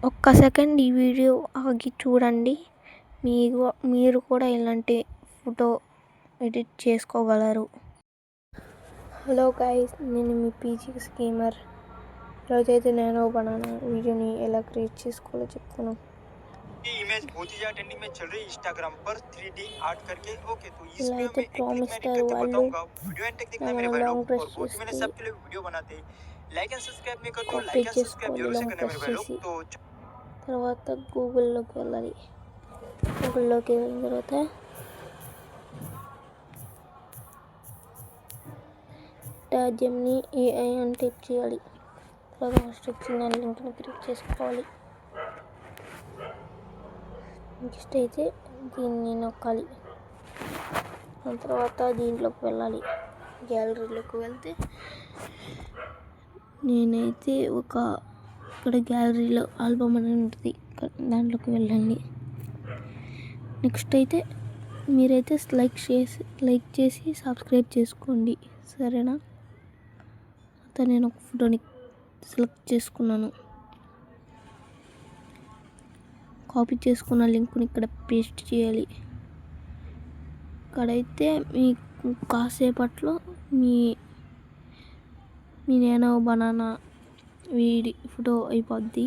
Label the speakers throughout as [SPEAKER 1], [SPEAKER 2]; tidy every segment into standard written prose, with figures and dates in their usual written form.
[SPEAKER 1] ఒక్క సెకండ్ ఈ వీడియో ఆగి చూడండి. మీరు కూడా ఇలాంటి ఫోటో ఎడిట్ చేసుకోగలరు. హలో గైస్, నేను మీ పీజీ స్కీమర్. ఈరోజైతే నేను బనానా వీడియోని ఎలా క్రియేట్ చేసుకోవాలో చెప్తాను.
[SPEAKER 2] इमेज बहुत ही ज्यादा ट्रेंडिंग में चल रही है इंस्टाग्राम पर 3D आर्ट करके। ओके, तो इस
[SPEAKER 1] ఇలా
[SPEAKER 2] पे
[SPEAKER 1] అయితే
[SPEAKER 2] मैं एक
[SPEAKER 1] ప్రామిస్
[SPEAKER 2] क्लिक में
[SPEAKER 1] ఇస్తారు
[SPEAKER 2] करके
[SPEAKER 1] వాళ్ళు.
[SPEAKER 2] बताऊंगा। वीडियो एंड तक देखना मेरे भाई लोग,
[SPEAKER 1] లాంగ్ ప్రెస్
[SPEAKER 2] और बहुत ही मैंने
[SPEAKER 1] చేసి
[SPEAKER 2] सबके लिए वीडियो बनाते हैं। लाइक एंड सब्सक्राइब नहीं कर तो
[SPEAKER 1] కాపీ
[SPEAKER 2] लाइक एंड सब्सक्राइब
[SPEAKER 1] చేసుకోవాలి.
[SPEAKER 2] जरूर से
[SPEAKER 1] లాంగ్
[SPEAKER 2] करना
[SPEAKER 1] ప్రెస్
[SPEAKER 2] मेरे भाई लोग।
[SPEAKER 1] చేసి
[SPEAKER 2] तो
[SPEAKER 1] తర్వాత గూగుల్లోకి వెళ్ళాలి. గూగుల్లోకి వెళ్ళిన తర్వాత జెమినీ AI అని టైప్ చేయాలి. తర్వాత ఫస్ట్ వచ్చిన లింక్ని క్లిక్ చేసుకోవాలి. నెక్స్ట్ అయితే దీన్ని నొక్కాలి. దాని తర్వాత దీంట్లోకి వెళ్ళాలి. గ్యాలరీలోకి వెళ్తే నేనైతే ఇక్కడ గ్యాలరీలో ఆల్బమ్ అని ఉంటుంది, దాంట్లోకి వెళ్ళండి. నెక్స్ట్ అయితే మీరైతే లైక్ చేసి సబ్స్క్రైబ్ చేసుకోండి, సరేనా? అయితే నేను ఒక ఫోటోని సెలెక్ట్ చేసుకున్నాను. కాపీ చేసుకున్న లింక్ని ఇక్కడ పేస్ట్ చేయాలి. ఇక్కడైతే మీకు కాసేపట్లో మీ నేను బనానా ఫోటో అయిపోద్ది.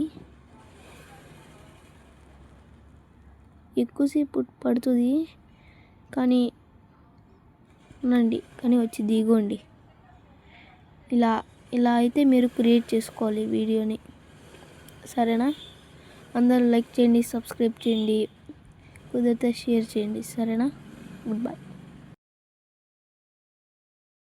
[SPEAKER 1] ఎక్కువసేపు పడుతుంది కానీ వచ్చింది. ఇగోండి, ఇలా అయితే మీరు క్రియేట్ చేసుకోవాలి వీడియోని, సరేనా? అందరూ లైక్ చేయండి, సబ్స్క్రైబ్ చేయండి, కుదిరితే షేర్ చేయండి, సరేనా? Good bye.